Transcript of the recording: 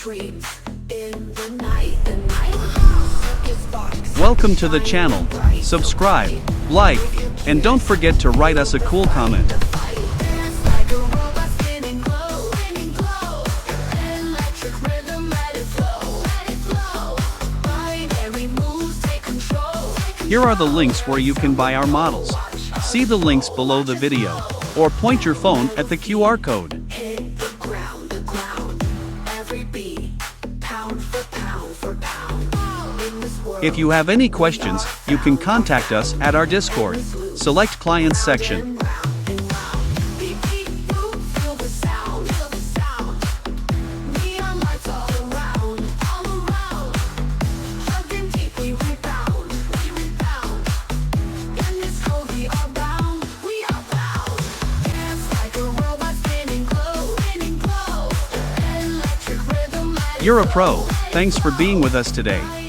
dreams in the night. Welcome to the channel. Subscribe, like, and don't forget to write us a cool comment. Here are the links where you can buy our models. See the links below the video, or point your phone at the QR code. Hit the ground, every beat, pound for pound for pound. In this world, If you have any questions, you can contact us at our Discord. Select Clients section. beat, beat, you feel the sound. Neon lights all around. Hugging deep, we rebound. In this cold, we are bound. Dance like a robot, spinning glow. Electric rhythm, let it You're a pro. Thanks for being with us today.